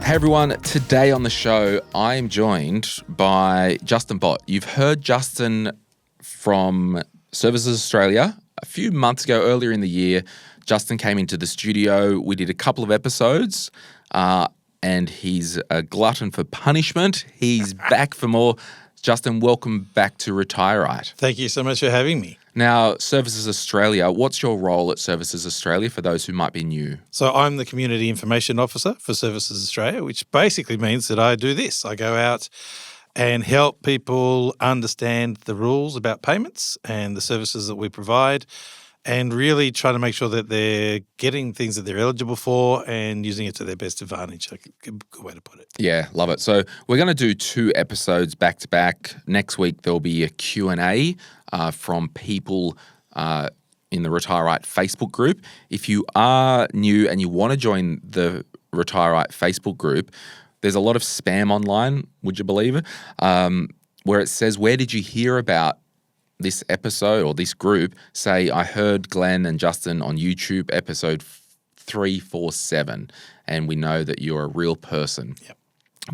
Hey everyone, today on the show, I am joined by Justin Bott. You've heard Justin from Services Australia. A few months ago, earlier in the year, Justin came into the studio. We did a couple of episodes, and he's a glutton for punishment. He's back for more. Justin, welcome back to Retire Right. Thank you so much for having me. Now, Services Australia, what's your role at Services Australia for those who might be new? So I'm the Community Information Officer for Services Australia, which basically means that I do this. I go out and help people understand the rules about payments and the services that we provide, and really try to make sure that they're getting things that they're eligible for and using it to their best advantage. Like a good way to put it. Yeah, love it. So we're going to do 2 episodes back to back. Next week, there'll be a Q&A from people in the Retire Right Facebook group. If you are new and you want to join the Retire Right Facebook group, there's a lot of spam online, would you believe it, where it says, where did you hear about this episode or this group? Say, I heard Glen and Justin on YouTube episode 347, and we know that you're a real person. Yep.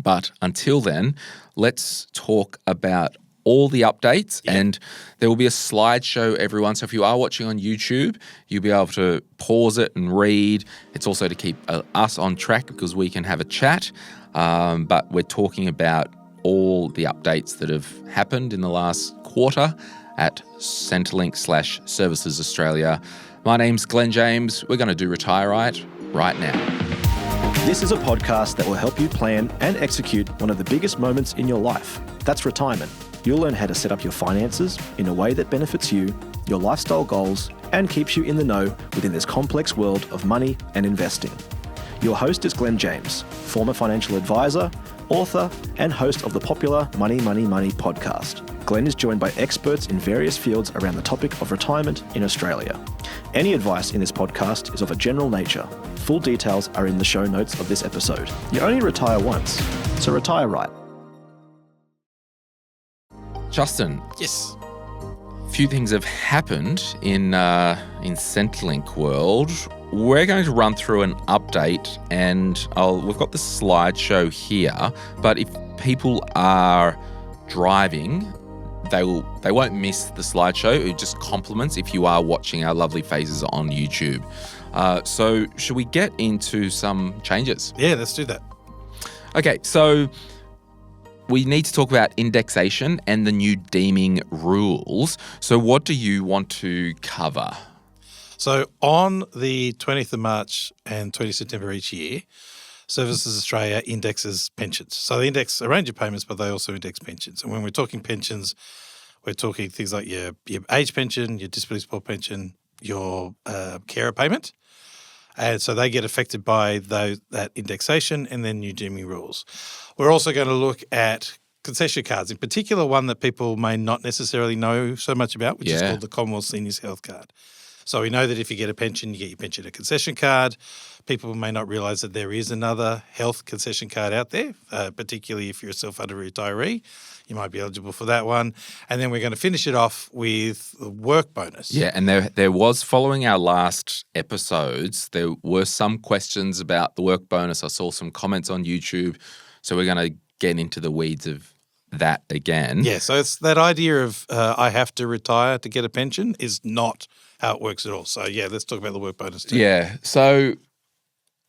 But until then, let's talk about all the updates, and there will be a slideshow, everyone. So if you are watching on YouTube, you'll be able to pause it and read. It's also to keep us on track because we can have a chat. But we're talking about all the updates that have happened in the last quarter at Centrelink /Services Australia. My name's Glen James. We're going to do Retire right now. This is a podcast that will help you plan and execute one of the biggest moments in your life. That's retirement. You'll learn how to set up your finances in a way that benefits you, your lifestyle goals, and keeps you in the know within this complex world of money and investing. Your host is Glen James, former financial advisor, author, and host of the popular Money, Money, Money podcast. Glen is joined by experts in various fields around the topic of retirement in Australia. Any advice in this podcast is of a general nature. Full details are in the show notes of this episode. You only retire once, so retire right. Justin. Yes. A few things have happened in Centrelink world. We're going to run through an update, and we've got the slideshow here. But if people are driving, they won't miss the slideshow. It just complements if you are watching our lovely faces on YouTube. So should we get into some changes? Yeah, let's do that. Okay, so we need to talk about indexation and the new deeming rules. So what do you want to cover? So on the 20th of March and 20th September each year, Services Australia indexes pensions. So they index a range of payments, but they also index pensions. And when we're talking pensions, we're talking things like your age pension, your disability support pension, your carer payment. And so they get affected by that indexation and then new deeming rules. We're also going to look at concession cards, in particular one that people may not necessarily know so much about, which is called the Commonwealth Seniors Health Card. So we know that if you get a pension, you get your pension a concession card. People may not realise that there is another health concession card out there, particularly if you're a self-funded retiree. You might be eligible for that one. And then we're going to finish it off with the work bonus. Yeah, and there was, following our last episodes, there were some questions about the work bonus. I saw some comments on YouTube. So we're going to get into the weeds of that again. Yeah, so it's that idea of I have to retire to get a pension is not how it works at all. So, yeah, let's talk about the work bonus too. Yeah, so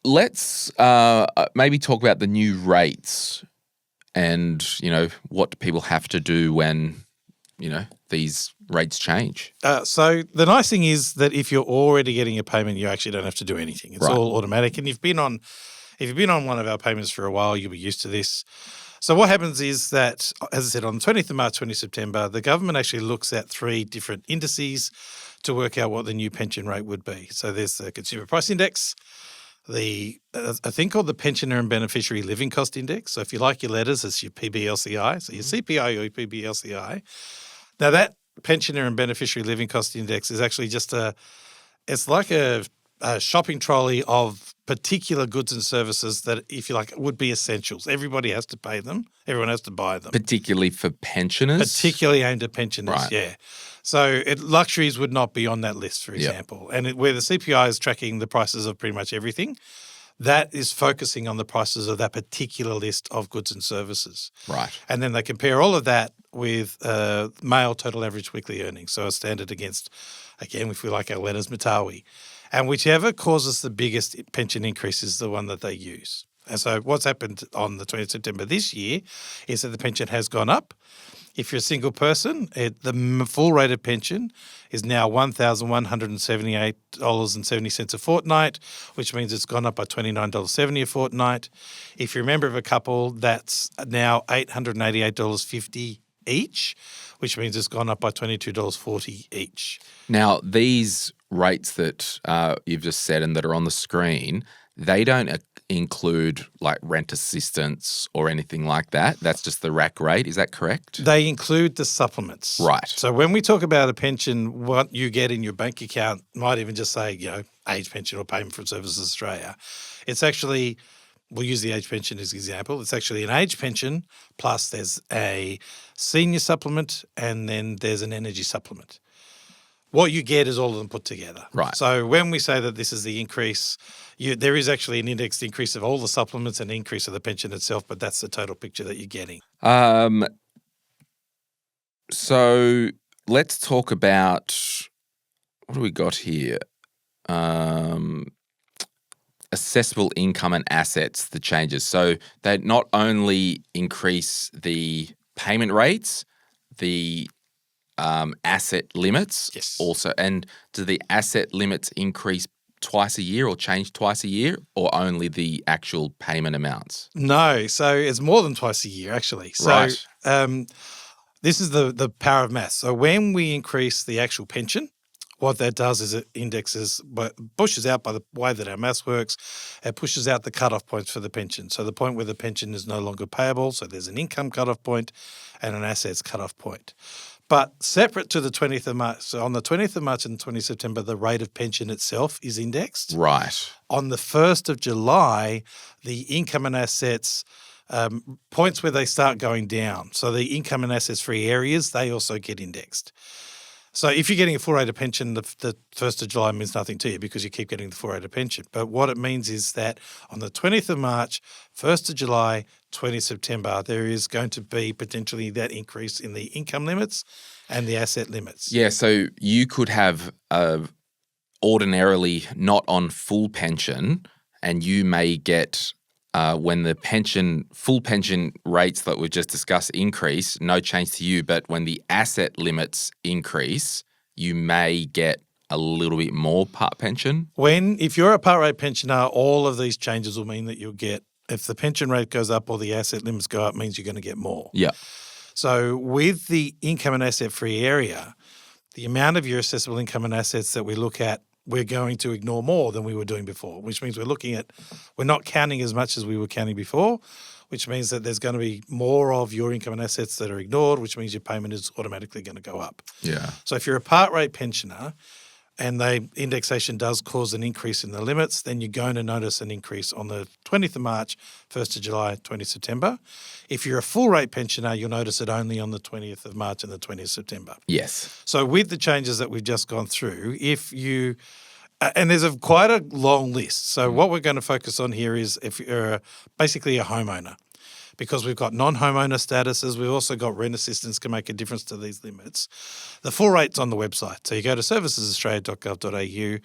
let's maybe talk about the new rates and, what do people have to do when, these rates change. So the nice thing is that if you're already getting a payment, you actually don't have to do anything. It's all automatic. And if you've been on one of our payments for a while, you'll be used to this. So what happens is that, as I said, on the 20th of March, 20th September, the government actually looks at 3 different indices to work out what the new pension rate would be. So there's the Consumer Price Index, a thing called the Pensioner and Beneficiary Living Cost Index. So if you like your letters, it's your PBLCI. So your CPI or your PBLCI. Now that Pensioner and Beneficiary Living Cost Index is actually just it's like a shopping trolley of particular goods and services that, if you like, would be essentials. Everybody has to pay them. Everyone has to buy them. Particularly for pensioners? Particularly aimed at pensioners, right. Yeah. So luxuries would not be on that list, for example. And where the CPI is tracking the prices of pretty much everything, that is focusing on the prices of that particular list of goods and services. Right. And then they compare all of that with male total average weekly earnings, so a standard against, again, if we like our letters, Matawi. And whichever causes the biggest pension increase is the one that they use. And so what's happened on the 20th of September this year is that the pension has gone up. If you're a single person, the full rate of pension is now $1,178.70 a fortnight, which means it's gone up by $29.70 a fortnight. If you're a member of a couple, that's now $888.50 each, which means it's gone up by $22.40 each. Now, these rates that you've just said and that are on the screen, they don't include like rent assistance or anything like that. That's just the rack rate. Is that correct? They include the supplements. Right. So when we talk about a pension, what you get in your bank account might even just say, age pension or payment from Services Australia. It's actually, we'll use the age pension as an example. It's actually an age pension plus there's a senior supplement and then there's an energy supplement. What you get is all of them put together. Right. So when we say that this is the increase, there is actually an indexed increase of all the supplements and increase of the pension itself, but that's the total picture that you're getting. So let's talk about, what do we got here? Assessable income and assets, the changes. So they not only increase the payment rates, the asset limits. Yes. Also, and do the asset limits increase twice a year or change twice a year, or only the actual payment amounts? No, so it's more than twice a year actually. So Right. This is the power of maths. So when we increase the actual pension, what that does is it indexes, but pushes out by the way that our maths works, it pushes out the cutoff points for the pension. So the point where the pension is no longer payable, so there's an income cutoff point and an assets cutoff point. But separate to the 20th of March, so on the 20th of March and 20th of September, the rate of pension itself is indexed. Right. On the 1st of July, the income and assets points where they start going down. So the income and assets free areas, they also get indexed. So if you're getting a full rate of pension, the 1st of July means nothing to you because you keep getting the full rate of pension. But what it means is that on the 20th of March, 1st of July, 20th September, there is going to be potentially that increase in the income limits and the asset limits. Yeah, so you could have ordinarily not on full pension, and you may get when the full pension rates that we've just discussed increase, no change to you, but when the asset limits increase, you may get a little bit more part pension? If you're a part rate pensioner, all of these changes will mean that you'll get, if the pension rate goes up or the asset limits go up, means you're going to get more. Yeah. So with the income and asset free area, the amount of your assessable income and assets that we look at, we're going to ignore more than we were doing before, which means we're not counting as much as we were counting before, which means that there's going to be more of your income and assets that are ignored, which means your payment is automatically going to go up. Yeah. So if you're a part rate pensioner and indexation does cause an increase in the limits, then you're going to notice an increase on the 20th of March, 1st of July, 20th September. If you're a full rate pensioner, you'll notice it only on the 20th of March and the 20th of September. Yes. So with the changes that we've just gone through, and there's quite a long list. So what we're going to focus on here is if you're basically a homeowner, because we've got non-homeowner statuses, we've also got rent assistance can make a difference to these limits. The full rate's on the website. So you go to servicesaustralia.gov.au,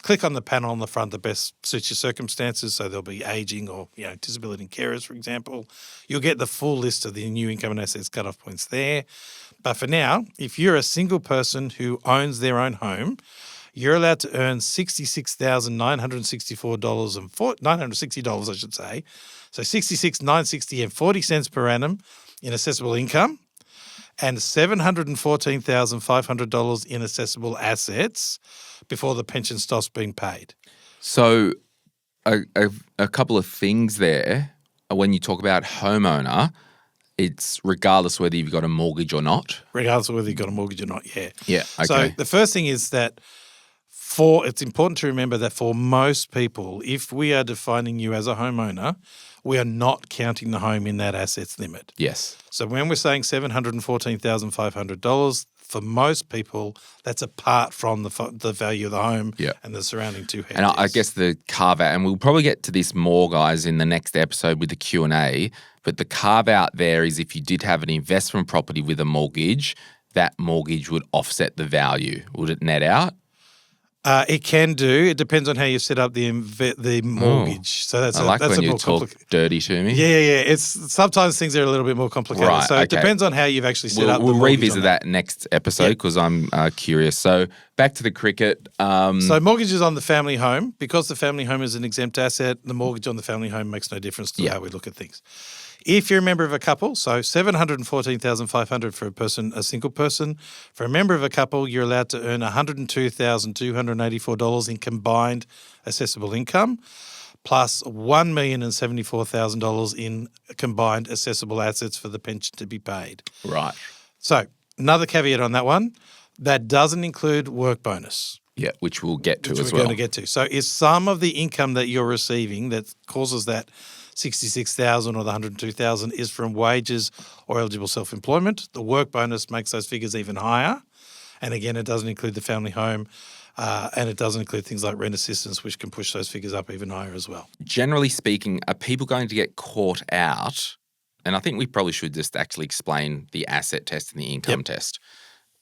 click on the panel on the front that best suits your circumstances. So there'll be ageing or disability and carers, for example. You'll get the full list of the new income and assets cutoff points there. But for now, if you're a single person who owns their own home, you're allowed to earn $66,960, I should say. So $66,960.40 per annum in assessable income and $714,500 in assessable assets before the pension stops being paid. So a couple of things there. When you talk about homeowner, it's regardless whether you've got a mortgage or not? Regardless of whether you've got a mortgage or not, yeah. Yeah, okay. So the first thing is that it's important to remember that for most people, if we are defining you as a homeowner, we are not counting the home in that assets limit. Yes. So when we're saying $714,500, for most people, that's apart from the value of the home and the surrounding 2 hectares. And I guess the carve-out, and we'll probably get to this more, guys, in the next episode with the Q&A, but the carve-out there is if you did have an investment property with a mortgage, that mortgage would offset the value. Would it net out? It can do. It depends on how you set up the mortgage. So that's I like that's when a you more talk dirty to me. Yeah. It's sometimes things are a little bit more complicated. Right, so it depends on how you've actually set up. We'll the mortgage revisit that next episode because I'm curious. So back to the cricket. So mortgages on the family home, because the family home is an exempt asset, the mortgage on the family home makes no difference to how we look at things. If you're a member of a couple, so $714,500 for a single person. For a member of a couple, you're allowed to earn $102,284 in combined assessable income, plus $1,074,000 in combined assessable assets for the pension to be paid. Right. So another caveat on that one, that doesn't include work bonus. Yeah, which we'll get to as well. Which we're going to get to. So if some of the income that you're receiving that causes that $66,000 or the $102,000 is from wages or eligible self-employment, the work bonus makes those figures even higher. And again, it doesn't include the family home and it doesn't include things like rent assistance, which can push those figures up even higher as well. Generally speaking, are people going to get caught out? And I think we probably should just actually explain the asset test and the income test.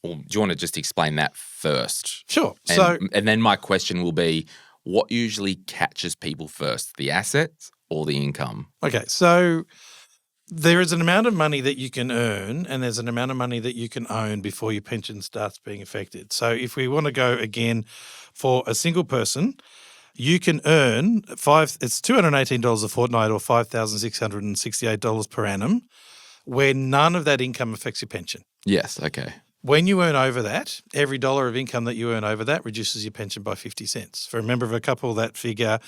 Or do you want to just explain that first? Sure. And then my question will be, what usually catches people first, the assets or the income? Okay, so there is an amount of money that you can earn and there's an amount of money that you can own before your pension starts being affected. So if we want to go again for a single person, you can earn it's $218 a fortnight or $5,668 per annum, where none of that income affects your pension. Yes, okay. When you earn over that, every dollar of income that you earn over that reduces your pension by 50 cents. For a member of a couple, that figure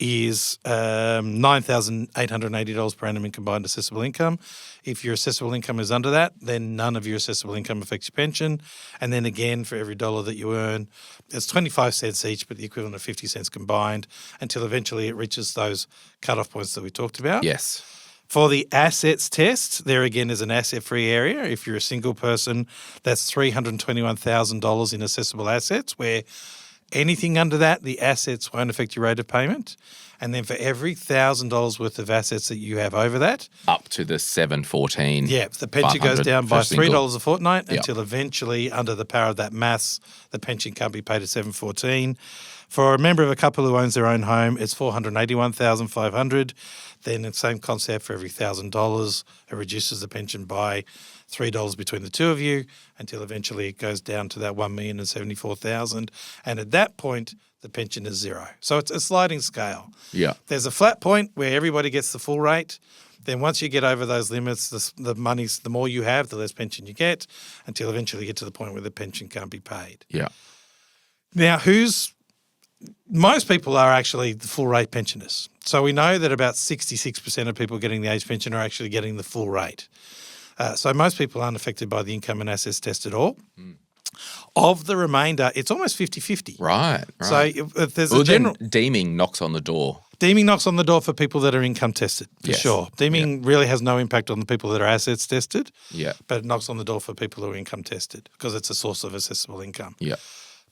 is $9,880 per annum in combined assessable income. If your assessable income is under that, then none of your assessable income affects your pension. And then again, for every dollar that you earn, it's 25 cents each, but the equivalent of 50 cents combined until eventually it reaches those cutoff points that we talked about. Yes. For the assets test, there again is an asset-free area. If you're a single person, that's $321,000 in assessable assets, where anything under that, the assets won't affect your rate of payment. And then for every $1,000 worth of assets that you have over that, up to the $714. Yeah, the pension goes down by $3 a fortnight until eventually, under the power of that maths, the pension can't be paid at $714. For a member of a couple who owns their own home, it's $481,500. Then the same concept, for every $1,000, it reduces the pension by $3 between the two of you until eventually it goes down to that $1,074,000. And at that point, the pension is zero. So it's a sliding scale. Yeah. There's a flat point where everybody gets the full rate. Then once you get over those limits, the more you have, the less pension you get, until eventually you get to the point where the pension can't be paid. Yeah. Now, most people are actually the full rate pensioners. So we know that about 66% of people getting the age pension are actually getting the full rate. So most people aren't affected by the income and assets test at all. Mm. Of the remainder, it's almost 50-50. Right. So if there's a general... Then deeming knocks on the door. Deeming knocks on the door for people that are income tested, for sure. Deeming really has no impact on the people that are assets tested, but it knocks on the door for people who are income tested because it's a source of accessible income. Yeah.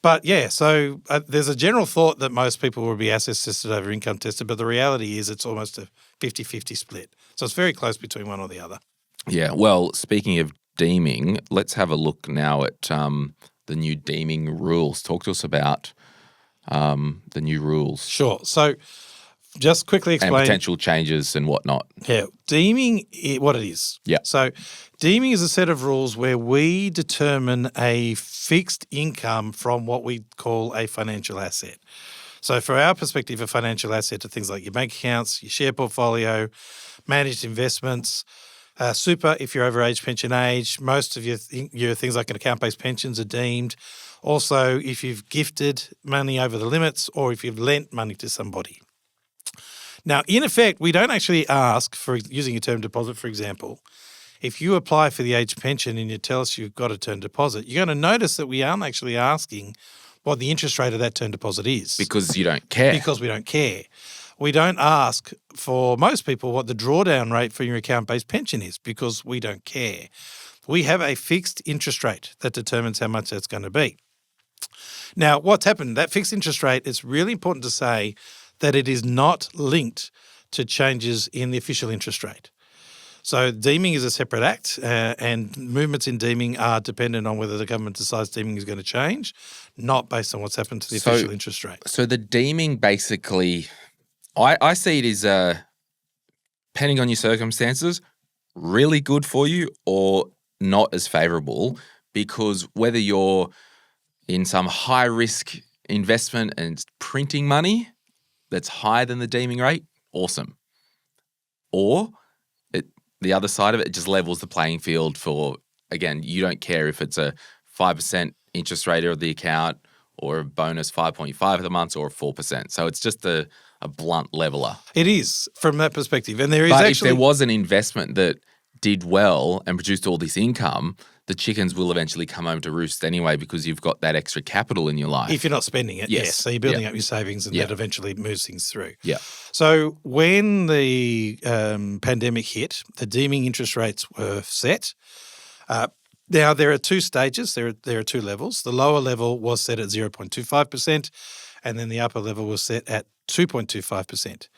But so there's a general thought that most people will be assets tested over income tested, but the reality is it's almost a 50-50 split. So it's very close between one or the other. Yeah. Well, speaking of deeming, let's have a look now at the new deeming rules. Talk to us about the new rules. Sure. So just quickly explain. And potential changes and whatnot. Yeah. Deeming, what it is. Yeah. So deeming is a set of rules where we determine a fixed income from what we call a financial asset. So from our perspective, a financial asset are things like your bank accounts, your share portfolio, managed investments, super if you're over age pension age. Most of your things like an account-based pensions are deemed. Also, if you've gifted money over the limits or if you've lent money to somebody. Now, in effect, we don't actually ask for using a term deposit, for example. If you apply for the age pension and you tell us you've got a term deposit, you're going to notice that we aren't actually asking what the interest rate of that term deposit is. Because you don't care. Because we don't care. We don't ask for most people what the drawdown rate for your account-based pension is because we don't care. We have a fixed interest rate that determines how much that's going to be. Now, what's happened, that fixed interest rate, it's really important to say that it is not linked to changes in the official interest rate. So deeming is a separate act, and movements in deeming are dependent on whether the government decides deeming is going to change, not based on what's happened to the official interest rate. So the deeming basically, I see it as, depending on your circumstances, really good for you or not as favourable, because whether you're in some high-risk investment and printing money that's higher than the deeming rate, awesome. Or the other side of it just levels the playing field for, again, you don't care if it's a 5% interest rate of the account or a bonus 5.5 of the month or a 4%. So it's just a blunt leveler. It is from that perspective. And there is but actually... if there was an investment that did well and produced all this income, the chickens will eventually come home to roost anyway because you've got that extra capital in your life. If you're not spending it, yes. So you're building Yeah. up your savings and Yeah. that eventually moves things through. Yeah. So when the pandemic hit, the deeming interest rates were set. Now, there are two stages. There are two levels. The lower level was set at 0.25%, and then the upper level was set at 2.25%.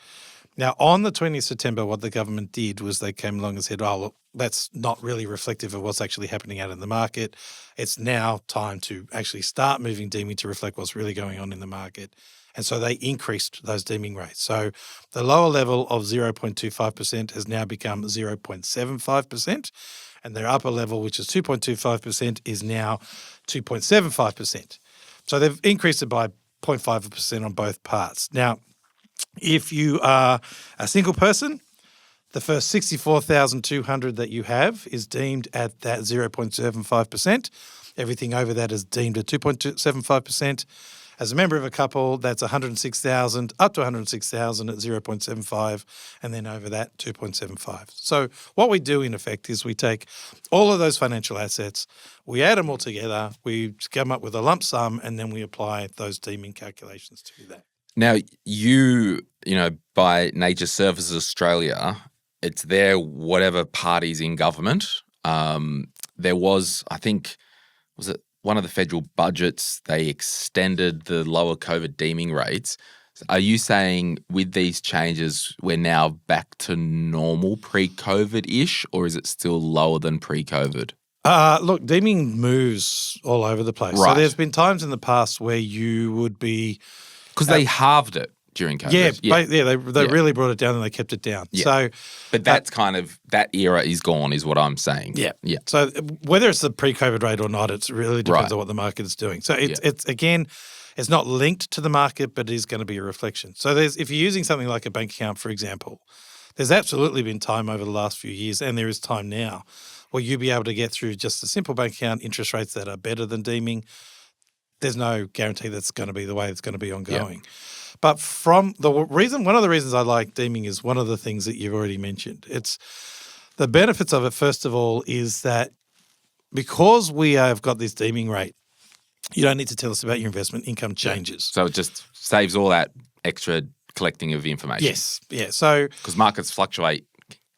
Now, on the 20th of September, what the government did was they came along and said, oh, look, that's not really reflective of what's actually happening out in the market. It's now time to actually start moving deeming to reflect what's really going on in the market. And so they increased those deeming rates. So the lower level of 0.25% has now become 0.75%, and their upper level, which is 2.25%, is now 2.75%. So they've increased it by 0.5% on both parts. Now, if you are a single person, the first 64,200 that you have is deemed at that 0.75%. Everything over that is deemed at 2.75%. As a member of a couple, that's 106,000 up to 106,000 at 0.75, and then over that 2.75. So what we do in effect is we take all of those financial assets, we add them all together, we come up with a lump sum, and then we apply those deeming calculations to that. Now, by Nature Services Australia, it's their whatever party's in government. There was, I think, was it one of the federal budgets, they extended the lower COVID deeming rates. Are you saying with these changes, we're now back to normal pre-COVID-ish, or is it still lower than pre-COVID? Look, deeming moves all over the place. Right. So there's been times in the past where you would be... Because they halved it during COVID. They really brought it down and they kept it down. Yeah. So, but that's that era is gone, is what I'm saying. Yeah. Yeah. So whether it's the pre-COVID rate or not, it really depends on what the market is doing. So it's again, it's not linked to the market, but it is going to be a reflection. So if you're using something like a bank account, for example, there's absolutely been time over the last few years, and there is time now, where you'll be able to get through just a simple bank account interest rates that are better than deeming. There's no guarantee that's going to be the way it's going to be ongoing. Yeah. But one of the reasons I like deeming is one of the things that you've already mentioned. It's the benefits of it, first of all, is that because we have got this deeming rate, you don't need to tell us about your investment income changes. So it just saves all that extra collecting of information. Yes. Yeah. So because markets fluctuate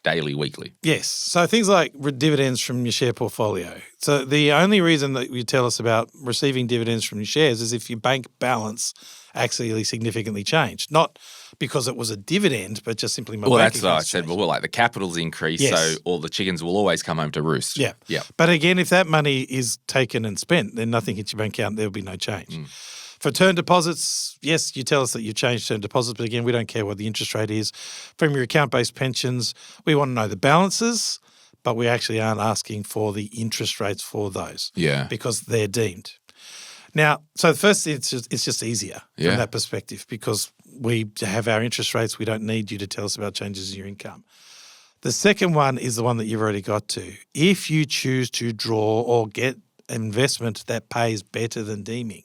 daily, weekly. Yes. So things like dividends from your share portfolio. So the only reason that you tell us about receiving dividends from your shares is if your bank balance actually significantly changed. Not because it was a dividend, but just simply my bank that's what I account said. changed. Well, like the capital's increased, Yes. so all the chickens will always come home to roost. Yeah. Yeah. But again, if that money is taken and spent, then nothing hits your bank account, there will be no change. For term deposits, yes, you tell us that you've changed term deposits, but again, we don't care what the interest rate is. From your account-based pensions, we want to know the balances, but we actually aren't asking for the interest rates for those. Yeah. Because they're deemed. Now, so first, it's just easier from that perspective because we have our interest rates. We don't need you to tell us about changes in your income. The second one is the one that you've already got to. If you choose to draw or get investment that pays better than deeming,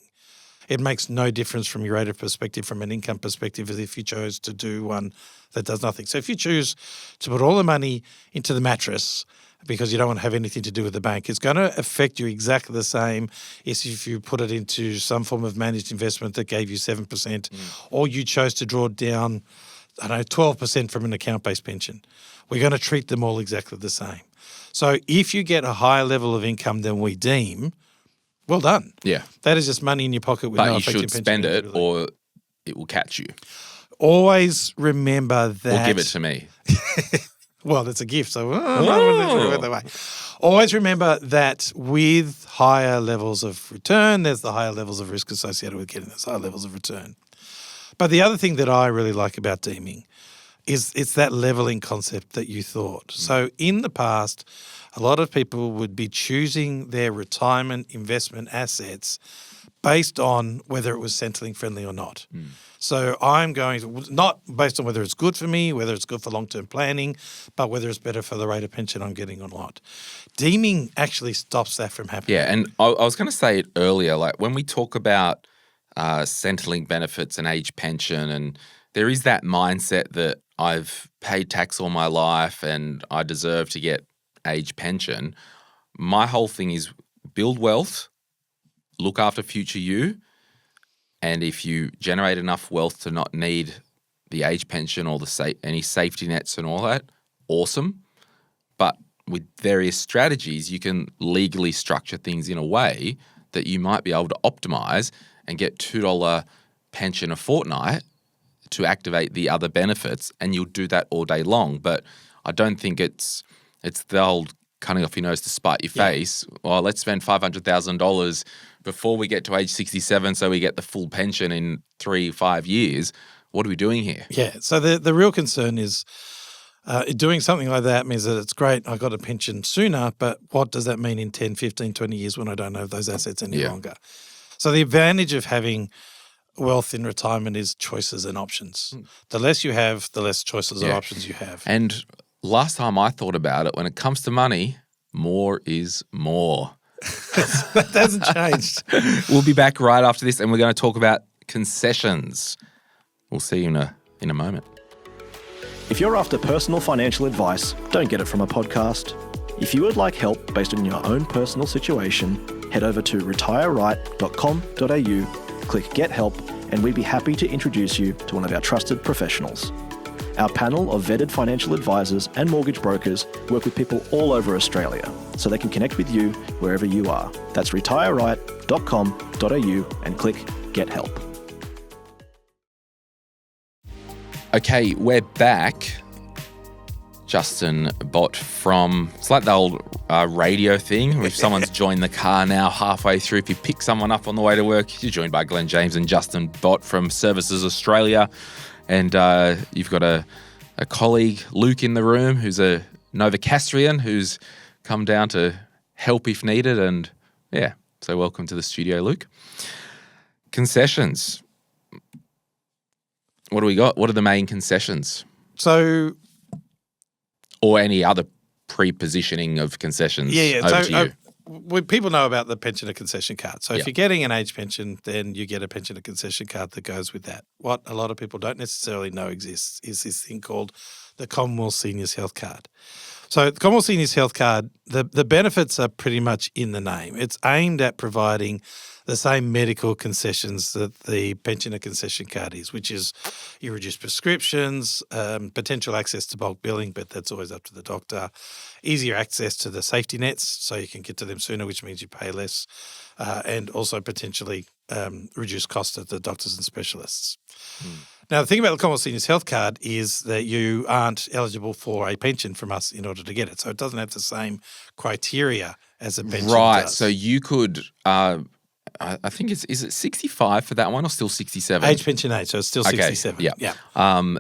it makes no difference from your rate of perspective, from an income perspective, as if you chose to do one that does nothing. So if you choose to put all the money into the mattress because you don't want to have anything to do with the bank, it's going to affect you exactly the same as if you put it into some form of managed investment that gave you 7%, or you chose to draw down 12% from an account-based pension. We're going to treat them all exactly the same. So if you get a higher level of income than we deem, well done. Yeah. That is just money in your pocket with But no you effect on should pension spend it eligibility. or it will catch you. Always remember that. Or give it to me. Well, it's a gift, so I'm not going to do it that way. Always remember that with higher levels of return, there's the higher levels of risk associated with getting those higher levels of return. But the other thing that I really like about deeming is it's that leveling concept that you thought. So in the past, a lot of people would be choosing their retirement investment assets based on whether it was Centrelink friendly or not. So I'm going to, not based on whether it's good for me, whether it's good for long-term planning, but whether it's better for the rate of pension I'm getting or not. Deeming actually stops that from happening. Yeah, and I was going to say it earlier, like when we talk about Centrelink benefits and age pension, and there is that mindset that I've paid tax all my life and I deserve to get age pension. My whole thing is build wealth, look after future you, and if you generate enough wealth to not need the age pension or any safety nets and all that, awesome. But with various strategies, you can legally structure things in a way that you might be able to optimize and get $2 pension a fortnight to activate the other benefits, and you'll do that all day long. But I don't think it's the old cutting off your nose to spite your face. Well, let's spend $500,000 before we get to age 67 so we get the full pension in 3-5 years. What are we doing here? Yeah. So the real concern is doing something like that means that it's great, I got a pension sooner, but what does that mean in 10, 15, 20 years when I don't have those assets any longer? So the advantage of having wealth in retirement is choices and options. The less you have, the less choices or options you have. And last time I thought about it, when it comes to money, more is more. That hasn't changed. We'll be back right after this, and we're going to talk about concessions. We'll see you in a moment. If you're after personal financial advice, don't get it from a podcast. If you would like help based on your own personal situation, head over to retireright.com.au, click Get Help, and we'd be happy to introduce you to one of our trusted professionals. Our panel of vetted financial advisors and mortgage brokers work with people all over Australia, so they can connect with you wherever you are. That's retireright.com.au and click Get Help. Okay, we're back. Justin Bott from, it's like the old radio thing. If someone's joined the car now halfway through, if you pick someone up on the way to work, you're joined by Glen James and Justin Bott from Services Australia. And you've got a colleague, Luke, in the room, who's a Novocastrian who's come down to help if needed. And yeah, so welcome to the studio, Luke. Concessions. What do we got? What are the main concessions? So, or any other pre-positioning of concessions? Over to you. People know about the pensioner concession card. So if you're getting an age pension, then you get a pensioner concession card that goes with that. What a lot of people don't necessarily know exists is this thing called the Commonwealth Seniors Health Card. So the Commonwealth Seniors Health Card, the benefits are pretty much in the name. It's aimed at providing the same medical concessions that the pensioner concession card is, which is you reduce prescriptions, potential access to bulk billing, but that's always up to the doctor, easier access to the safety nets so you can get to them sooner, which means you pay less, and also potentially reduce costs at the doctors and specialists. Now, the thing about the Commonwealth Seniors Health Card is that you aren't eligible for a pension from us in order to get it. So it doesn't have the same criteria as a pension does. So you could, I think is it 65 for that one or still 67? Age pension age, so it's still 67. Yeah.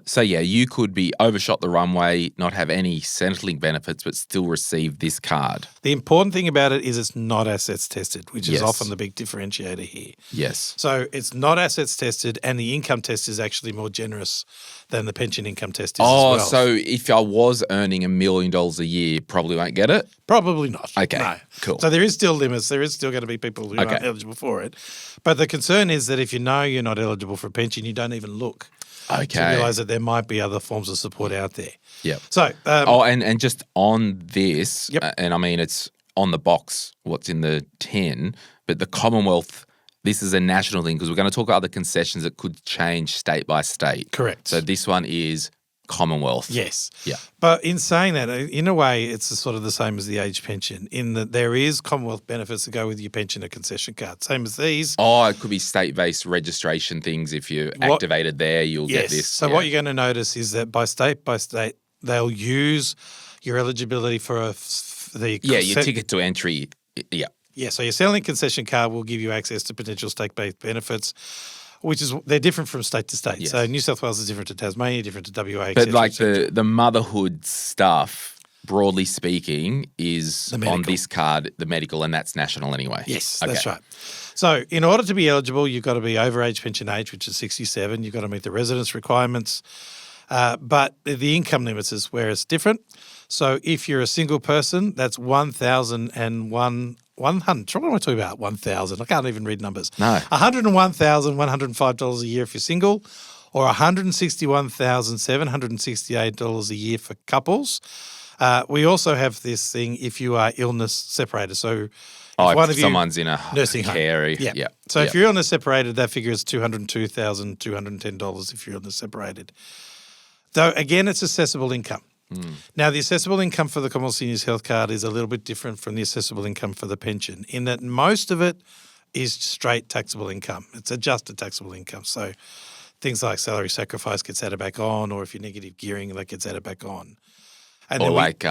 So yeah, you could be overshot the runway, not have any Centrelink benefits, but still receive this card. The important thing about it is it's not assets tested, which is often the big differentiator here. Yes. So it's not assets tested, and the income test is actually more generous than the pension income test is as well. So if I was earning $1 million a year, probably won't get it? Probably not. Okay, no. cool. So there is still limits. There is still going to be people who aren't eligible for it. But the concern is that if you know you're not eligible for a pension, you don't even look to realise that there might be other forms of support out there. Yep. So, and just on this, and I mean it's on the box what's in the tin, but the Commonwealth this is a national thing because we're going to talk about other concessions that could change state by state. Correct. So this one is Commonwealth. Yes. Yeah. But in saying that, in a way, it's sort of the same as the age pension in that there is Commonwealth benefits that go with your pension or concession card. Same as these. Oh, it could be state-based registration things. If you're activated there, you'll get this. So what you're going to notice is that by state, they'll use your eligibility for your ticket to entry. Yeah. Yeah, so your Centrelink concession card will give you access to potential state-based benefits, which is they're different from state to state. Yes. So New South Wales is different to Tasmania, different to WA, But et like cetera. the motherhood stuff, broadly speaking, is on this card, the medical, and that's national anyway. Yes, Okay. that's right. So in order to be eligible, you've got to be over age pension age, which is 67. You've got to meet the residence requirements. But the income limits is where it's different. So if you're a single person, that's 1,001. 100. What am I talking about? 1,000. I can't even read numbers. No. $101,105 a year if you're single, or $161,768 a year for couples. We also have this thing if you are illness separated. So if one of you someone's in a nursing home. care area. Yeah. Yeah. So if you're illness separated, that figure is $202,210 if you're illness separated. Though again, it's assessable income. Now, the assessable income for the Commonwealth Seniors Health Card is a little bit different from the assessable income for the pension in that most of it is straight taxable income. It's adjusted taxable income. So things like salary sacrifice gets added back on, or if you're negative gearing, that gets added back on. And Or like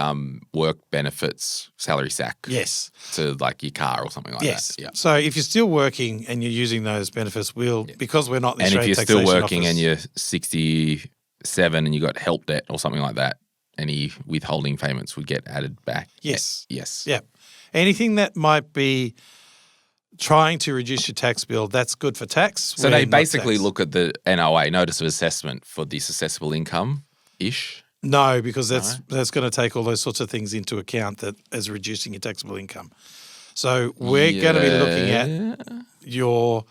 work benefits, salary sack. Yes. To like your car or something like Yes. that. Yeah. So if you're still working and you're using those benefits, because we're not the And if Australian you're still Taxation working Office, and you're 67 and you got help debt or something like that, any withholding payments would get added back. Yes. Yes. Yeah. Anything that might be trying to reduce your tax bill, that's good for tax. So they basically tax. look at the NOA, notice of assessment, for this assessable income-ish. No, because that's going to take all those sorts of things into account that as reducing your taxable income. So we're going to be looking at your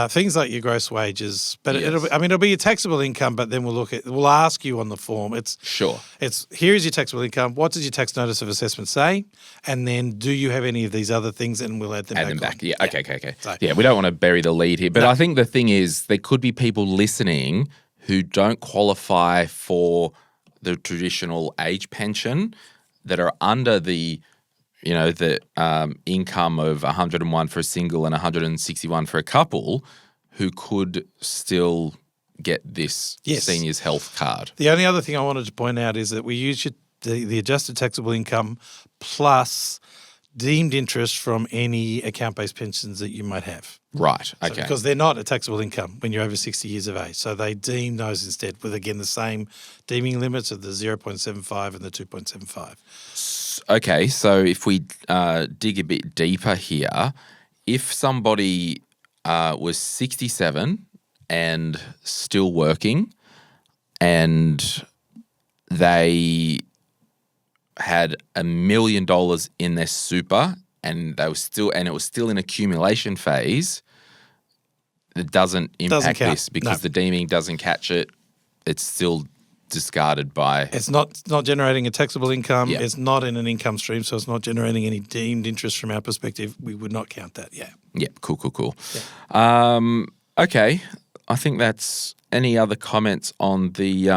things like your gross wages, but it'll be your taxable income. But then we'll ask you on the form. Here's your taxable income. What does your tax notice of assessment say? And then do you have any of these other things? And we'll add them back. Yeah. Okay. So, Yeah, we don't want to bury the lead here, but I think the thing is there could be people listening who don't qualify for the traditional age pension that are under the income of 101 for a single and 161 for a couple, who could still get this seniors health card. The only other thing I wanted to point out is that we use the adjusted taxable income plus deemed interest from any account-based pensions that you might have. Right, okay. So because they're not a taxable income when you're over 60 years of age. So they deem those instead with, again, the same deeming limits of the 0.75 and the 2.75. Okay, so if we dig a bit deeper here, if somebody was 67 and still working and they had $1 million in their super and it was still in accumulation phase, it doesn't impact this because the deeming doesn't catch it. It's still discarded by... It's not generating a taxable income. Yeah. It's not in an income stream, so it's not generating any deemed interest from our perspective. We would not count that, yeah. Yeah, cool. Yeah. Okay, I think that's... Any other comments on the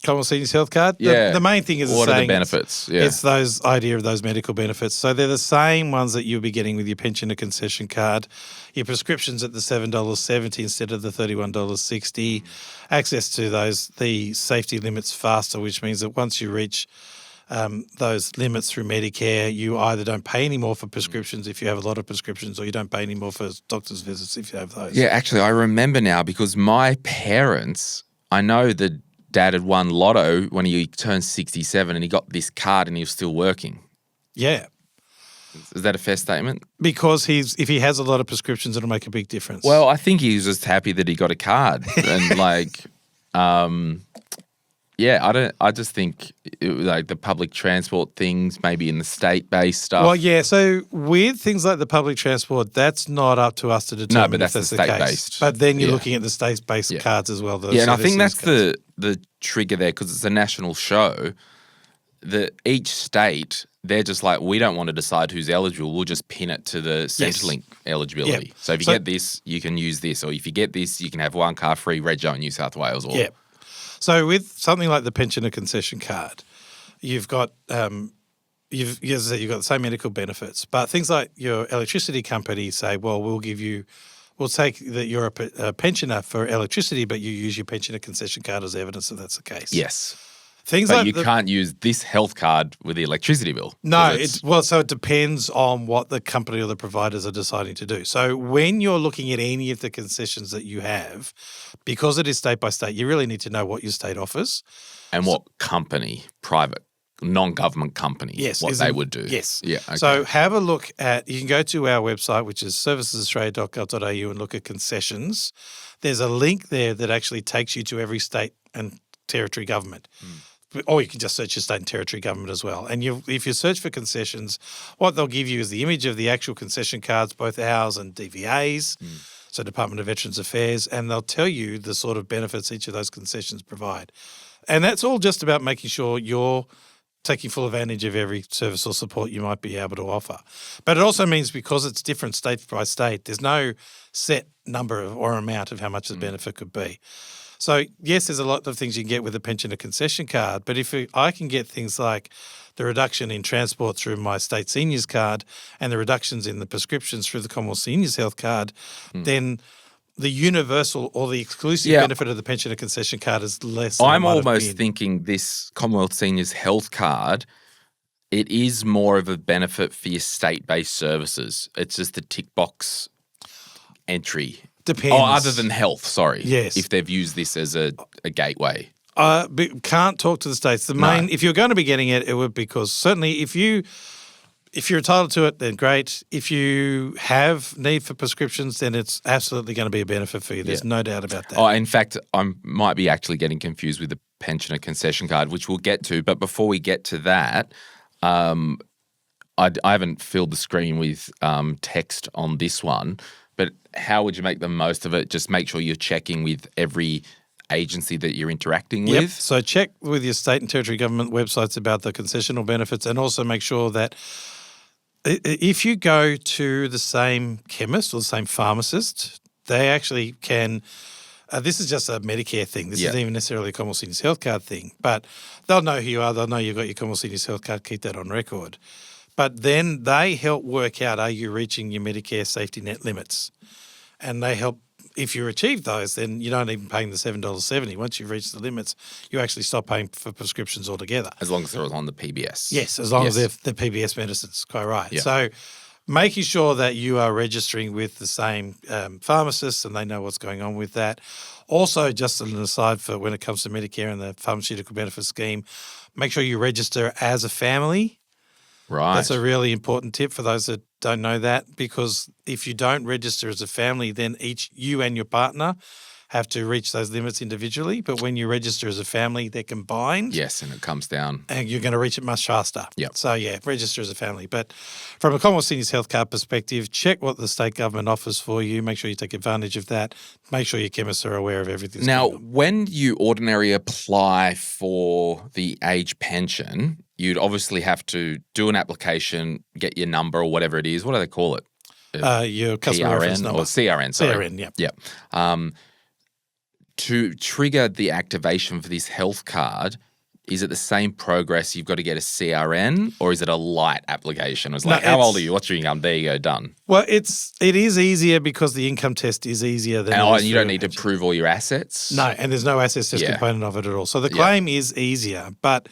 Commonwealth Seniors Health Card? Yeah. The main thing is what are the benefits? It's those idea of those medical benefits. So they're the same ones that you'll be getting with your pension or concession card. Your prescriptions at the $7.70 instead of the $31.60. Access to the safety limits faster, which means that once you reach those limits through Medicare, you either don't pay any more for prescriptions if you have a lot of prescriptions, or you don't pay any more for doctor's visits if you have those. Yeah, actually, I remember now because my parents, I know that Dad had won lotto when he turned 67 and he got this card and he was still working. Yeah. Is that a fair statement? Because if he has a lot of prescriptions, it'll make a big difference. Well, I think he was just happy that he got a card. And I just think the public transport things, maybe in the state-based stuff. Well, yeah, so with things like the public transport, that's not up to us to determine. No, but that's if the the case. state-based. But then you're looking at the state-based cards as well. And I think that's the trigger there because it's a national show. each state, they're just like, we don't want to decide who's eligible. We'll just pin it to the Centrelink eligibility. Yep. So if you get this, you can use this. Or if you get this, you can have one car free rego in New South Wales. Or So with something like the pensioner concession card, you've got you've got the same medical benefits, but things like your electricity company say, well, we'll take that you're a pensioner for electricity, but you use your pensioner concession card as evidence that that's the case. yes. Things But like you can't use this health card with the electricity bill. No, so it depends on what the company or the providers are deciding to do. So when you're looking at any of the concessions that you have, because it is state by state, you really need to know what your state offers. And what company, private, non-government company, what they would do. Yes. Yeah. Okay. So have a look you can go to our website, which is servicesaustralia.gov.au, and look at concessions. There's a link there that actually takes you to every state and territory government. Or you can just search your state and territory government as well. And if you search for concessions, what they'll give you is the image of the actual concession cards, both ours and DVA's, so Department of Veterans Affairs, and they'll tell you the sort of benefits each of those concessions provide. And that's all just about making sure you're taking full advantage of every service or support you might be able to offer. But it also means because it's different state by state, there's no set number or amount of how much the benefit could be. So, yes, there's a lot of things you can get with a pensioner concession card, but if I can get things like the reduction in transport through my state seniors card and the reductions in the prescriptions through the Commonwealth Seniors Health Card, then the universal or the exclusive benefit of the pensioner concession card is less than I'm almost thinking this Commonwealth Seniors Health Card, it is more of a benefit for your state-based services. It's just the tick box entry. Depends. Oh, other than health, sorry. Yes. If they've used this as a gateway. But can't talk to the states. If you're going to be getting it, it would because certainly if you're entitled to it, then great. If you have need for prescriptions, then it's absolutely going to be a benefit for you. There's no doubt about that. Oh, in fact, I might be actually getting confused with the pensioner concession card, which we'll get to. But before we get to that, I haven't filled the screen with text on this one. But how would you make the most of it? Just make sure you're checking with every agency that you're interacting with. So check with your state and territory government websites about the concessional benefits, and also make sure that if you go to the same chemist or the same pharmacist, they actually can this is just a Medicare thing. This isn't even necessarily a Commonwealth Seniors Health Card thing, but they'll know who you are. They'll know you've got your Commonwealth Seniors Health Card. Keep that on record. But then they help work out, are you reaching your Medicare safety net limits? And they help, if you achieve those, then you're not even paying the $7.70. Once you've reached the limits, you actually stop paying for prescriptions altogether. As long as they're on the PBS. Yes, as long as they're the PBS medicines. Quite right. Yeah. So making sure that you are registering with the same pharmacists and they know what's going on with that. Also, just an aside for when it comes to Medicare and the pharmaceutical benefit scheme, make sure you register as a family. Right. That's a really important tip for those that don't know that, because if you don't register as a family, then you and your partner have to reach those limits individually. But when you register as a family, they're combined. Yes, and it comes down. And you're going to reach it much faster. Yep. So, register as a family. But from a Commonwealth Seniors Health Card perspective, check what the state government offers for you. Make sure you take advantage of that. Make sure your chemists are aware of everything. Now, when you ordinarily apply for the age pension, you'd obviously have to do an application, get your number or whatever it is. What do they call it? Your customer reference number. Or CRN, sorry. CRN, Yep. To trigger the activation for this health card, is it the same progress? You've got to get a CRN, or is it a light application? It's like, how old are you? What's your income? There you go, done. Well, it is easier because the income test is easier than. And you don't need to prove all your assets. No, and there's no assets test component of it at all. So the claim is easier, but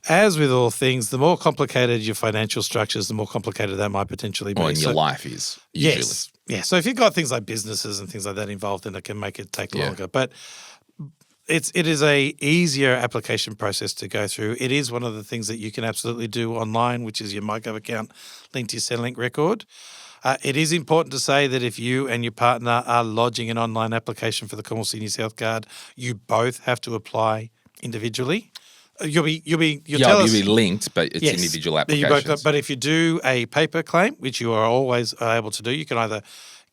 as with all things, the more complicated your financial structures, the more complicated that might potentially be. Or in your life is, usually. Yes. Yeah. So if you've got things like businesses and things like that involved, then it can make it take longer. But it is a easier application process to go through. It is one of the things that you can absolutely do online, which is your MyGov account linked to your Centrelink record. It is important to say that if you and your partner are lodging an online application for the Commonwealth Seniors Health Card, you both have to apply individually. You'll be linked, but it's individual applications. But if you do a paper claim, which you are always able to do, you can either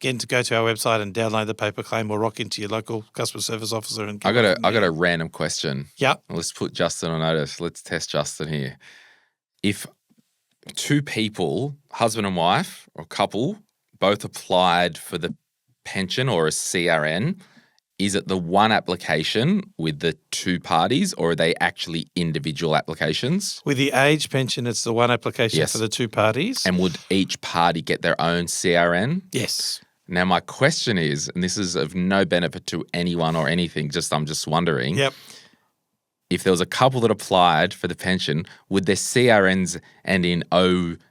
again, to go to our website and download the paper claim or rock into your local customer service officer. And I got a random question. Yeah. Let's put Justin on notice. Let's test Justin here. If two people, husband and wife or couple, both applied for the pension or a CRN, is it the one application with the two parties, or are they actually individual applications? With the age pension, it's the one application for the two parties. And would each party get their own CRN? Yes. Now, my question is, and this is of no benefit to anyone or anything, I'm just wondering. Yep. If there was a couple that applied for the pension, would their CRNs end in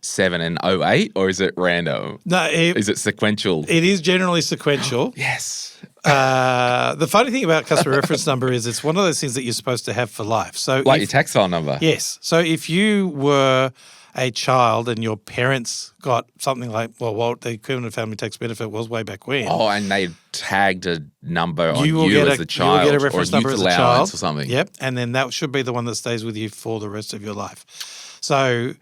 07 and 08, or is it random? No. Is it sequential? It is generally sequential. Yes. The funny thing about customer reference number is it's one of those things that you're supposed to have for life. So like your tax file number? Yes. So if you were a child and your parents got something like, what the equivalent of family tax benefit was way back when. Oh, and they tagged a number on you as a child, you will get a reference number as a child or something. Yep, and then that should be the one that stays with you for the rest of your life. So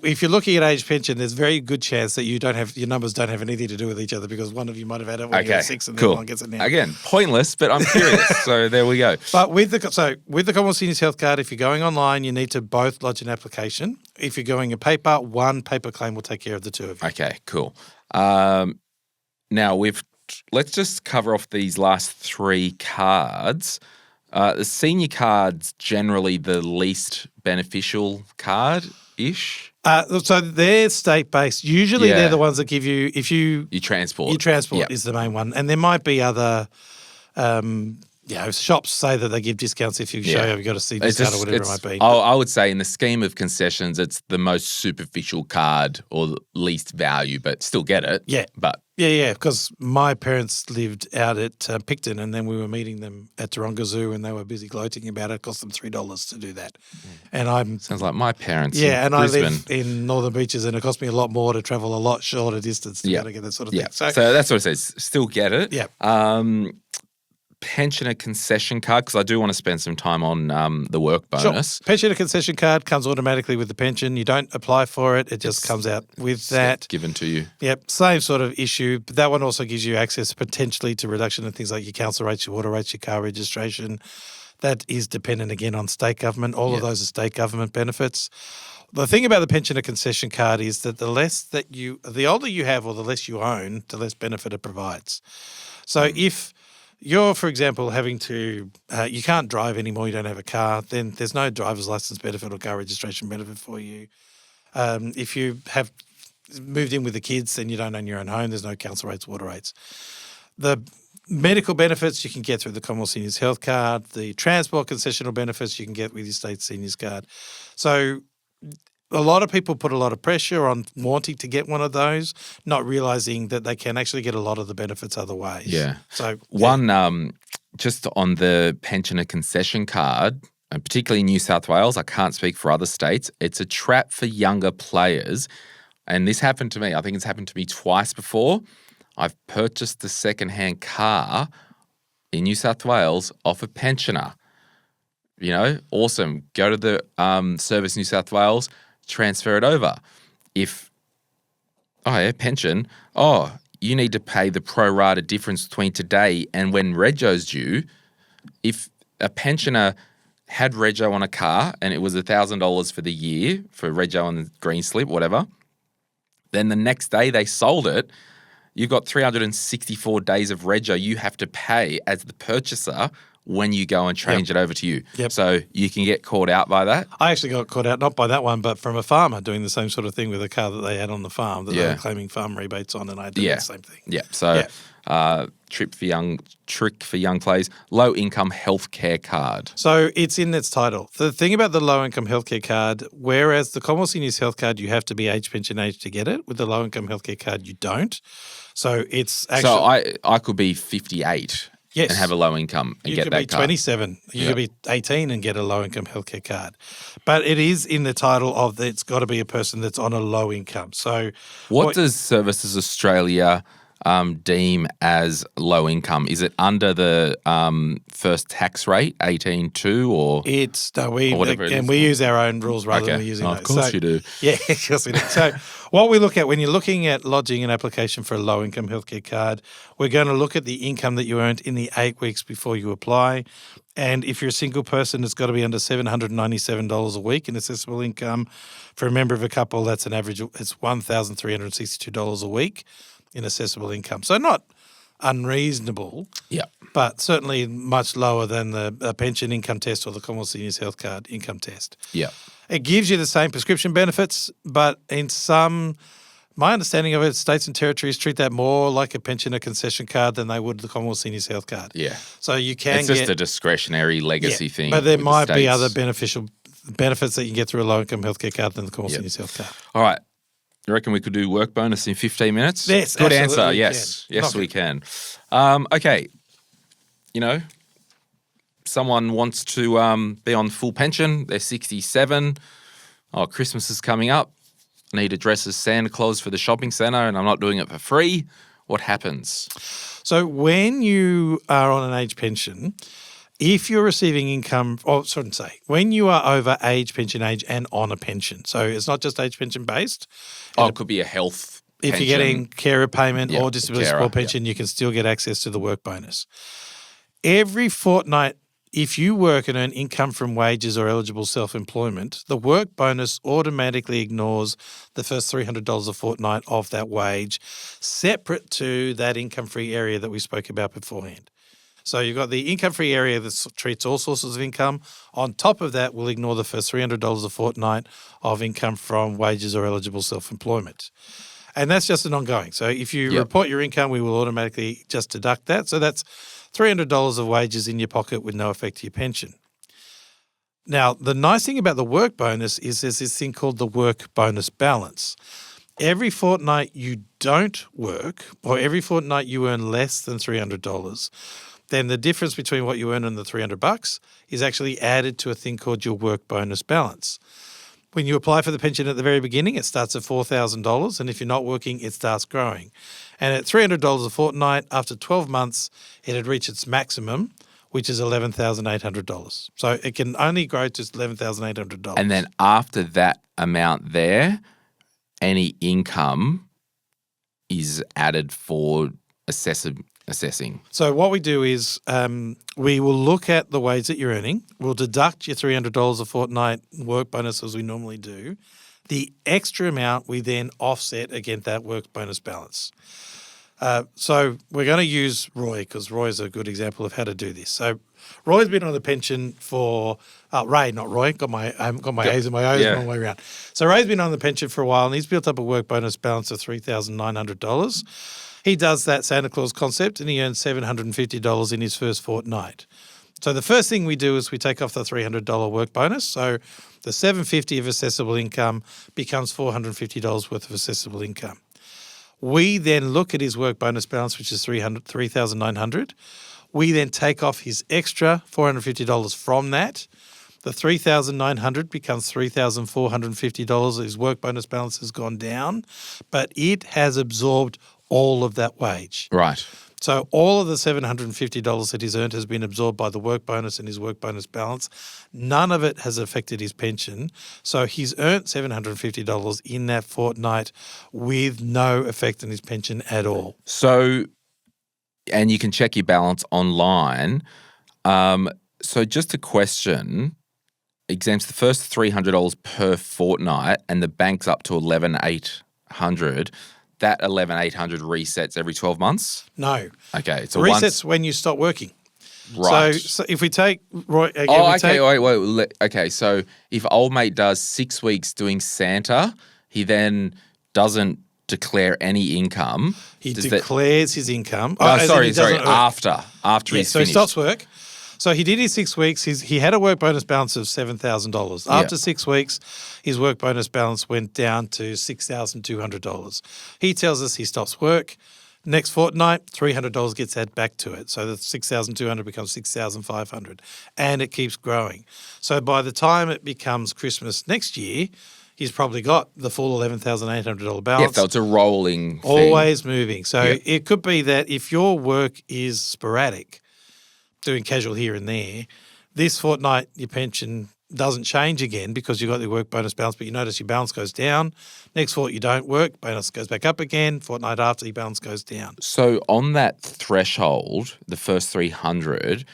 if you're looking at age pension, there's a very good chance that your numbers don't have anything to do with each other because one of you might have had it when you were 6 and the other one gets it now. Again, pointless, but I'm curious. So there we go. But with the Commonwealth Seniors Health Card, if you're going online, you need to both lodge an application. If you're going a paper, one paper claim will take care of the two of you. Okay, cool. Now let's just cover off these last three cards. The senior card's generally the least beneficial card-ish. So they're state-based. Usually they're the ones that give you, if you transport. Your transport is the main one. And there might be other shops say that they give discounts if you show you've got a C discount or whatever it might be. I would say in the scheme of concessions, it's the most superficial card or the least value, but still get it. Yeah. But Yeah, because my parents lived out at Picton and then we were meeting them at Taronga Zoo and they were busy gloating about it. It cost them $3 to do that. And sounds like my parents and Brisbane. I live in Northern Beaches and it cost me a lot more to travel a lot shorter distance to be able to get that sort of thing. So that's what it says. Still get it. Yeah. Pensioner concession card, because I do want to spend some time on the work bonus. Sure. Pensioner concession card comes automatically with the pension. You don't apply for it. It just comes out with that. Given to you. Yep, same sort of issue. But that one also gives you access potentially to reduction in things like your council rates, your water rates, your car registration. That is dependent again on state government. All of those are state government benefits. The thing about the pensioner concession card is that the older you have or the less you own, the less benefit it provides. So if you're, for example, having to, you can't drive anymore, you don't have a car, then there's no driver's license benefit or car registration benefit for you. If you have moved in with the kids, then you don't own your own home, there's no council rates, water rates. The medical benefits you can get through the Commonwealth Seniors Health Card, the transport concessional benefits you can get with your state seniors card. So a lot of people put a lot of pressure on wanting to get one of those, not realising that they can actually get a lot of the benefits other ways. Yeah. So just on the pensioner concession card, and particularly in New South Wales, I can't speak for other states, it's a trap for younger players. And this happened to me. I think it's happened to me twice before. I've purchased a second-hand car in New South Wales off a pensioner. Awesome. Go to the Service New South Wales, transfer it over. Pension. You need to pay the pro rata difference between today and when rego's due. If a pensioner had rego on a car and it was $1,000 for the year for rego on the green slip, whatever, then the next day they sold it, you've got 364 days of rego you have to pay as the purchaser when you go and change it over to you. Yep. So you can get caught out by that. I actually got caught out, not by that one, but from a farmer doing the same sort of thing with a car that they had on the farm that they were claiming farm rebates on, and I did the same thing. Yeah. So trick for young players, low income healthcare card. So it's in its title. The thing about the low income healthcare card, whereas the Commonwealth Seniors Health Card, you have to be pension age to get it. With the low income healthcare card, you don't. So it's actually. So I could be 58. Yes. And have a low income and get that card. You could be 27. You could be 18 and get a low-income healthcare card. But it is in the title of it's got to be a person that's on a low income. So what does Services Australia deem as low income? Is it under the first tax rate, 18.2, or or whatever it is? we use our own rules rather than Okay. we using Oh, those. of course you do. Yeah, of course we do. So what we look at when you're looking at lodging an application for a low-income healthcare card, we're going to look at the income that you earned in the 8 weeks before you apply. And if you're a single person, it's got to be under $797 a week in assessable income. For a member of a couple, that's an average, it's $1,362 a week in assessable income. So not unreasonable, Yeah. but certainly much lower than the pension income test or the Commonwealth Seniors Health Card income test. Yeah. It gives you the same prescription benefits, but my understanding of it, states and territories treat that more like a pensioner concession card than they would the Commonwealth Seniors Health Card. Yeah. So you can It's just a discretionary legacy thing. but there with the might be states. other beneficial benefits that you get through a low-income healthcare card than the Commonwealth Seniors Health Card. All right. You reckon we could do work bonus in 15 minutes? Yes, Good absolutely answer. we Yes. can. Yes, Knock we it. can. Okay. Someone wants to be on full pension. They're 67. Oh, Christmas is coming up. I need to dress as Santa Claus for the shopping centre and I'm not doing it for free. What happens? So when you are on an age pension, if you're receiving income, when you are over age pension age and on a pension, so it's not just age pension based. Oh, it could be a health If pension. you're getting carer payment Yeah, or disability carer, support pension, you can still get access to the work bonus. Every fortnight, if you work and earn income from wages or eligible self-employment, the work bonus automatically ignores the first $300 a fortnight of that wage, separate to that income-free area that we spoke about beforehand. So you've got the income-free area that treats all sources of income. On top of that, we'll ignore the first $300 a fortnight of income from wages or eligible self-employment. And that's just an ongoing. So if you report your income, we will automatically just deduct that. So that's $300 of wages in your pocket with no effect to your pension. Now, the nice thing about the work bonus is there's this thing called the work bonus balance. Every fortnight you don't work, or every fortnight you earn less than $300, then the difference between what you earn and the $300 is actually added to a thing called your work bonus balance. When you apply for the pension at the very beginning, it starts at $4,000, and if you're not working, it starts growing. And at $300 a fortnight, after 12 months, it had reached its maximum, which is $11,800. So it can only grow to $11,800. And then after that amount there, any income is added for assessing. So what we do is we will look at the wage that you're earning. We'll deduct your $300 a fortnight work bonus as we normally do. The extra amount we then offset against that work bonus balance. So we're going to use Roy because Roy is a good example of how to do this. So Roy's been on the pension for Ray, not Roy. Got my A's and my O's the wrong way around. So Ray's been on the pension for a while and he's built up a work bonus balance of $3,900. He does that Santa Claus concept and he earns $750 in his first fortnight. So the first thing we do is we take off the $300 work bonus. So the $750 of assessable income becomes $450 worth of assessable income. We then look at his work bonus balance, which is $3,900. We then take off his extra $450 from that. The $3,900 becomes $3,450. His work bonus balance has gone down, but it has absorbed all of that wage. Right. So all of the $750 that he's earned has been absorbed by the work bonus and his work bonus balance. None of it has affected his pension. So he's earned $750 in that fortnight with no effect on his pension at all. So, and you can check your balance online. So just a question, exempts the first $300 per fortnight and the bank's up to $11,800. That $11,800 resets every 12 months? No. Okay. So resets when you stop working. Right. So if we take Roy, Okay. So if old mate does 6 weeks doing Santa, he then doesn't declare any income. He declares his income. After he's So finished. he stops work. So he did his 6 weeks. He had a work bonus balance of $7,000. After 6 weeks, his work bonus balance went down to $6,200. He tells us he stops work. Next fortnight, $300 gets added back to it. So the $6,200 becomes $6,500 and it keeps growing. So by the time it becomes Christmas next year, he's probably got the full $11,800 Yeah, balance. so it's a rolling thing. Always moving. So Yeah. it could be that if your work is sporadic, doing casual here and there, this fortnight your pension doesn't change again because you've got the work bonus balance, but you notice your balance goes down. Next fort you don't work, bonus goes back up again. Fortnight after, your balance goes down. So on that threshold, the first 300,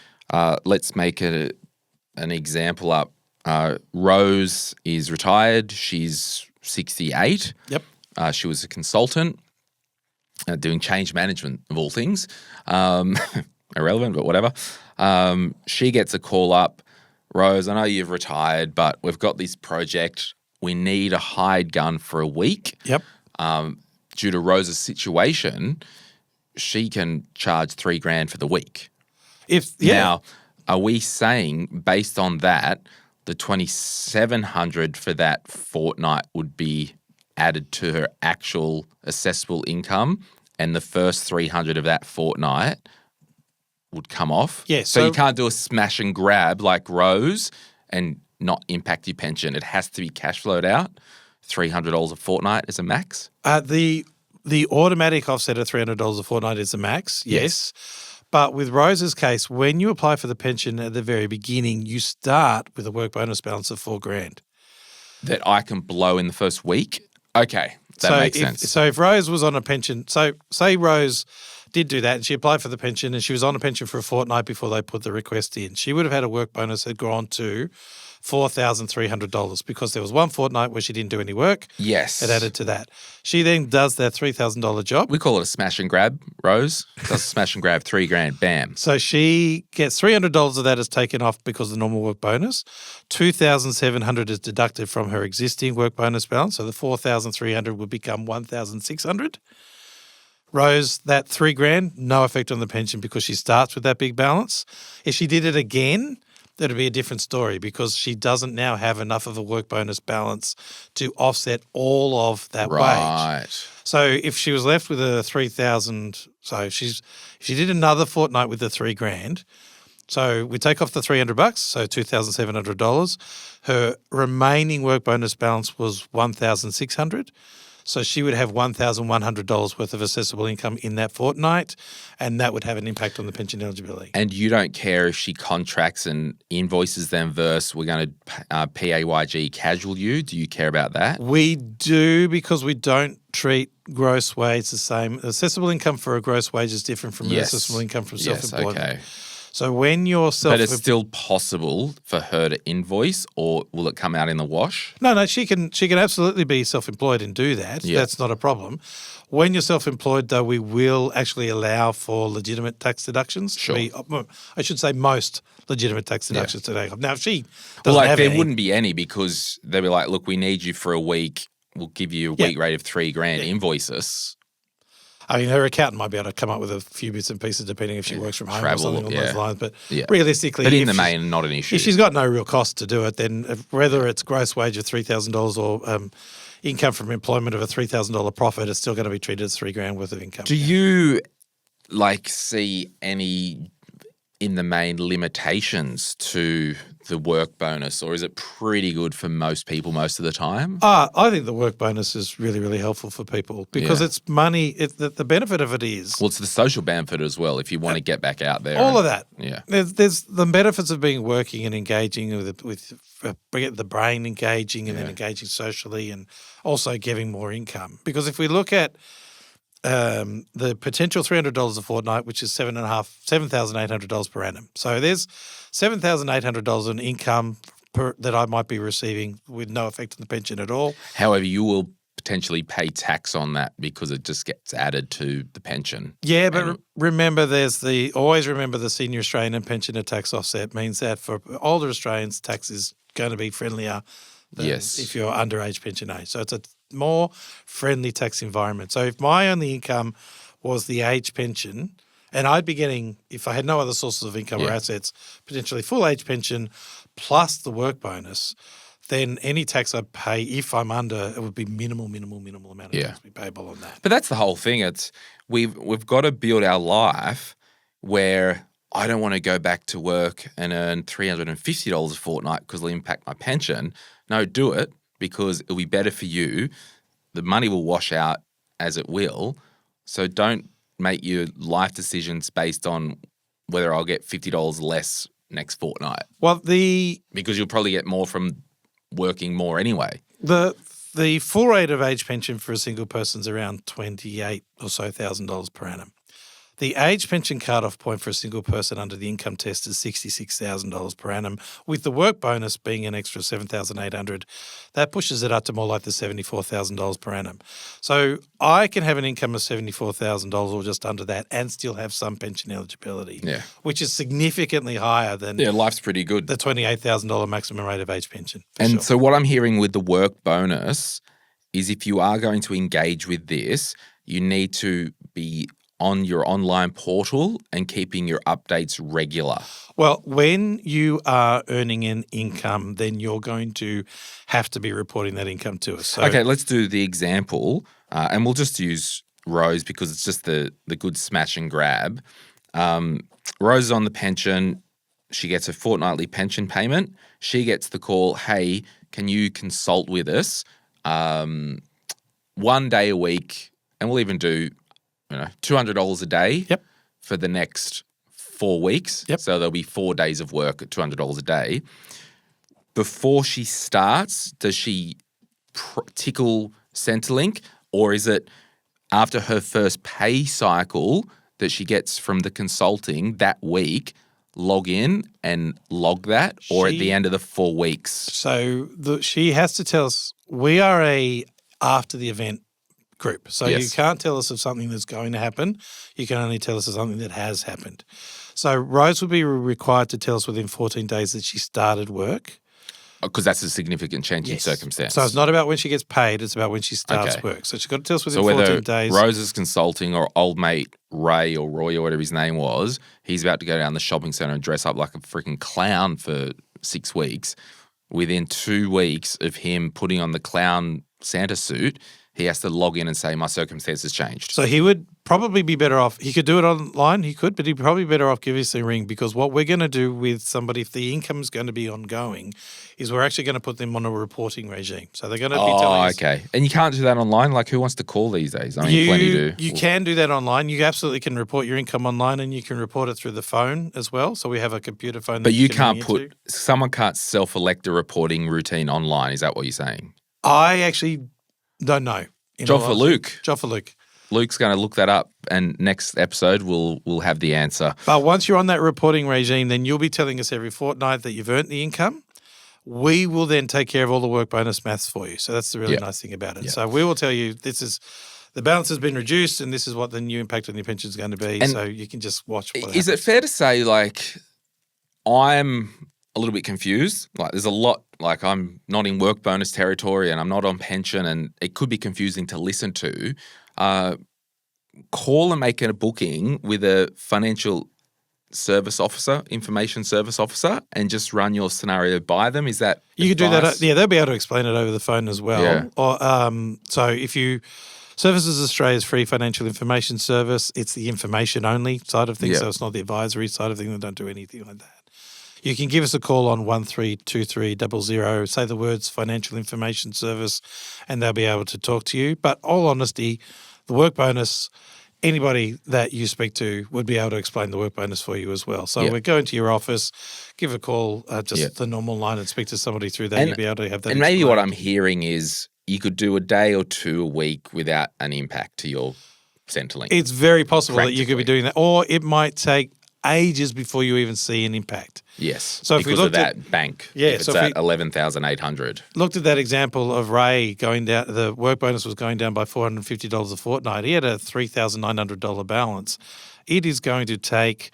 let's make an example up. Rose is retired. She's 68. Yep. She was a consultant doing change management of all things. Irrelevant, but whatever. She gets a call up. Rose, I know you've retired, but we've got this project. We need a hired gun for a week. Yep. Due to Rose's situation, she can charge $3,000 for the week. Now, are we saying based on that, the $2,700 for that fortnight would be added to her actual assessable income, and the first $300 of that fortnight would come off? Yeah, So you can't do a smash and grab like Rose and not impact your pension. It has to be cash flowed out. $300 a fortnight is a max. The automatic offset of $300 a fortnight is the max, yes. But with Rose's case, when you apply for the pension at the very beginning, you start with a work bonus balance of $4,000. That I can blow in the first week? Okay, that makes sense. So if Rose was on a pension, so say Rose did do that and she applied for the pension and she was on a pension for a fortnight before they put the request in, she would have had a work bonus that had gone to $4,300 because there was one fortnight where she didn't do any work. Yes. It added to that. She then does that $3,000 job. We call it a smash and grab, Rose. Does a smash and grab, $3,000, bam. So she gets $300 of that is taken off because of the normal work bonus. $2,700 is deducted from her existing work bonus balance. So the $4,300 would become $1,600. Rose, that $3,000, no effect on the pension because she starts with that big balance. If she did it again, that'd be a different story because she doesn't now have enough of a work bonus balance to offset all of that wage. Right. So if she was left with a $3,000, so if she did another fortnight with the $3,000, so we take off the $300, so $2,700. Her remaining work bonus balance was $1,600. So she would have $1,100 worth of assessable income in that fortnight, and that would have an impact on the pension eligibility. And you don't care if she contracts and invoices them versus we're going to PAYG casual you? Do you care about that? We do because we don't treat gross wage the same. Assessable income for a gross wage is different from assessable income from self-employment. Yes, okay. So when you're But it's still possible for her to invoice, or will it come out in the wash? No, she can absolutely be self-employed and do that. Yeah. That's not a problem. When you're self-employed, though, we will actually allow for legitimate tax deductions. Sure. I should say most legitimate tax deductions today. Now, if she doesn't have there any, wouldn't be any because they'd be like, look, we need you for a week. We'll give you a week rate of $3,000. Invoice us. I mean, her accountant might be able to come up with a few bits and pieces depending if she works from home or something along those lines. But realistically, but in the main, not an issue. If she's got no real cost to do it, then whether it's gross wage of $3,000 or income from employment of a $3,000 profit, it's still going to be treated as $3,000 worth of income. Do you see any in the main limitations to the work bonus, or is it pretty good for most people most of the time? I think the work bonus is really, really helpful for people because it's money. The benefit of it is it's the social benefit as well. If you want to get back out there, all of that. Yeah, there's the benefits of being working and engaging with the brain engaging and then engaging socially, and also giving more income. Because if we look at the potential $300 a fortnight, which is $7,800 per annum. So there's $7,800 in income that I might be receiving with no effect on the pension at all. However, you will potentially pay tax on that because it just gets added to the pension. Yeah, but remember, always remember the senior Australian and pensioner tax offset means that for older Australians, tax is going to be friendlier than if you're underage pension age. So it's a more friendly tax environment. So if my only income was the age pension, and I'd be getting, if I had no other sources of income or assets, potentially full age pension plus the work bonus, then any tax I pay, if I'm under, it would be minimal amount of tax be payable on that. But that's the whole thing. It's we've got to build our life where I don't want to go back to work and earn $350 a fortnight because it'll impact my pension. No, do it. because it'll be better for you. The money will wash out as it will. So don't make your life decisions based on whether I'll get $50 less next fortnight. Well, because you'll probably get more from working more anyway. The full rate of age pension for a single person is around $28,000 or so per annum. The age pension cut-off point for a single person under the income test is $66,000 per annum, with the work bonus being an extra $7,800. That pushes it up to more like the $74,000 per annum. So I can have an income of $74,000 or just under that and still have some pension eligibility, which is significantly higher than life's pretty good. The $28,000 maximum rate of age pension. And so what I'm hearing with the work bonus is if you are going to engage with this, you need to be on your online portal and keeping your updates regular. Well, when you are earning an income, then you're going to have to be reporting that income to us. So, okay, let's do the example, and we'll just use Rose because it's just the good smash and grab. Rose is on the pension. She gets a fortnightly pension payment. She gets the call, hey, can you consult with us 1 day a week, and we'll even do $200 a day for the next 4 weeks. So there'll be 4 days of work at $200 a day. Before she starts, does she tickle Centrelink, or is it after her first pay cycle that she gets from the consulting that week, log in and log that, or at the end of the 4 weeks? So she has to tell us, we are a after the event group. So you can't tell us of something that's going to happen. You can only tell us of something that has happened. So Rose would be required to tell us within 14 days that she started work. Because that's a significant change in circumstance. So it's not about when she gets paid, it's about when she starts work. So she's got to tell us within 14 days. Rose is consulting or old mate Ray or Roy or whatever his name was, he's about to go down the shopping centre and dress up like a freaking clown for 6 weeks. Within 2 weeks of him putting on the clown Santa suit, he has to log in and say, my circumstances changed. So he would probably be better off. He could do it online, but he'd probably be better off giving us a ring, because what we're going to do with somebody, if the income is going to be ongoing, is we're actually going to put them on a reporting regime. So they're going to be telling us. Okay. And you can't do that online? Like, who wants to call these days? I mean, plenty do. You can do that online. You absolutely can report your income online, and you can report it through the phone as well. So we have a computer phone. But you can't someone can't self-elect a reporting routine online. Is that what you're saying? I actually don't know. Job for Luke. Job for Luke. Luke's going to look that up, and next episode we'll have the answer. But once you're on that reporting regime, then you'll be telling us every fortnight that you've earned the income. We will then take care of all the work bonus maths for you. So that's the really nice thing about it. So we will tell you the balance has been reduced, and this is what the new impact on your pension is going to be. And so you can just watch what happens. Is it fair to say, like, I'm a little bit confused? Like, there's a lot, like, I'm not in work bonus territory and I'm not on pension, and it could be confusing to listen to. Call and make a booking with a financial service officer, information service officer, and just run your scenario by them. Is that you could do that? Yeah, they'll be able to explain it over the phone as well. Yeah. Or so if you Services Australia's free financial information service, it's the information only side of things, so it's not the advisory side of things. They don't do anything like that. You can give us a call on 132300, say the words financial information service, and they'll be able to talk to you. But all honesty, the work bonus, anybody that you speak to would be able to explain the work bonus for you as well. So we're going to your office, give a call, the normal line, and speak to somebody through that. You'll be able to have that. And maybe what I'm hearing is you could do a day or two a week without an impact to your Centrelink. It's very possible that you could be doing that, or it might take ages before you even see an impact. Yes, so if because we looked of that bank. If it's at 11,800. Looked at that example of Ray going down, the work bonus was going down by $450 a fortnight. He had a $3,900 balance. It is going to take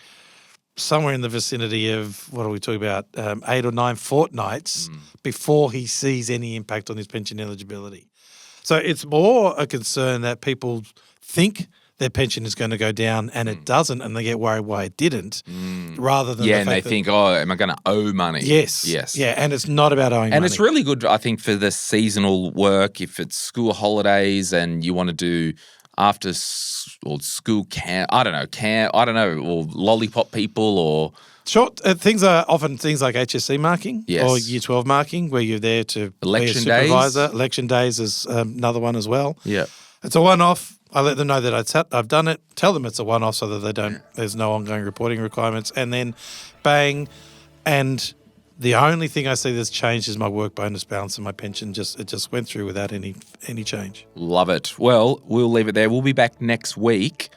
somewhere in the vicinity of, what are we talking about, 8 or 9 fortnights before he sees any impact on his pension eligibility. So it's more a concern that people think their pension is going to go down and it doesn't, and they get worried why it didn't, rather than and they think, am I going to owe money? Yes. Yeah, and it's not about owing money. And it's really good, I think, for the seasonal work, if it's school holidays and you want to do after or school camp. I don't know, or lollipop people or. Short things are often things like HSC marking Yes. or Year 12 marking, where you're there to Election be a supervisor. days. Election days is another one as well. Yeah. It's a one-off. I let them know that I've done it. Tell them it's a one-off so that there's no ongoing reporting requirements. And then bang. And the only thing I see that's changed is my work bonus balance and my pension. It just went through without any change. Love it. Well, we'll leave it there. We'll be back next week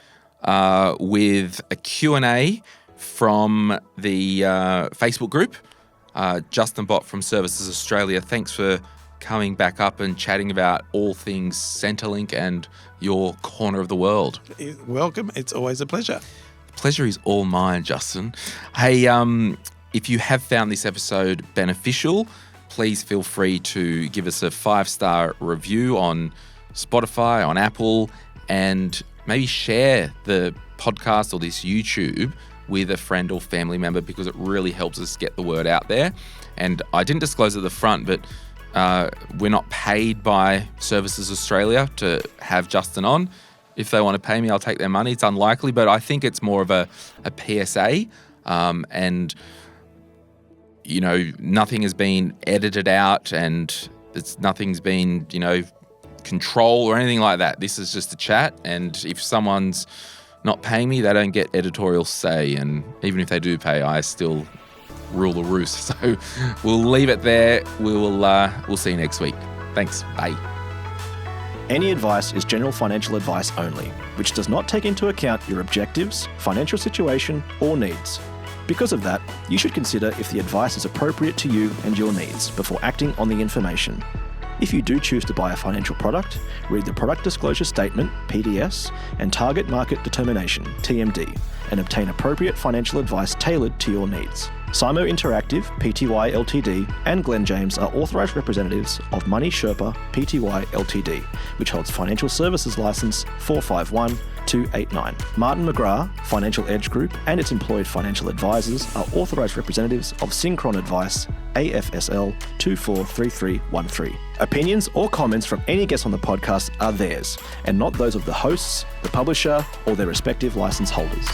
with a Q&A from the Facebook group. Justin Bott from Services Australia, thanks for coming back up and chatting about all things Centrelink and your corner of the world. Welcome. It's always a pleasure. The pleasure is all mine, Justin. Hey, if you have found this episode beneficial, please feel free to give us a 5-star review on Spotify, on Apple, and maybe share the podcast or this YouTube with a friend or family member, because it really helps us get the word out there. And I didn't disclose at the front, but we're not paid by Services Australia to have Justin on. If they want to pay me, I'll take their money. It's unlikely, but I think it's more of a PSA. And, you know, nothing has been edited out and nothing's been, you know, control or anything like that. This is just a chat. And if someone's not paying me, they don't get editorial say. And even if they do pay, I still rule the roost. So we'll leave it there. We'll see you next week. Thanks. Bye. Any advice is general financial advice only, which does not take into account your objectives, financial situation, or needs. Because of that, you should consider if the advice is appropriate to you and your needs before acting on the information. If you do choose to buy a financial product, read the Product Disclosure Statement, PDS, and Target Market Determination, TMD, and obtain appropriate financial advice tailored to your needs. Simo Interactive, Pty Ltd, and Glen James are authorised representatives of Money Sherpa Pty Ltd, which holds Financial Services Licence 451289. Martin McGrath, Financial Edge Group, and its employed financial advisors are authorised representatives of Synchron Advice, AFSL 243313. Opinions or comments from any guest on the podcast are theirs, and not those of the hosts, the publisher, or their respective licence holders.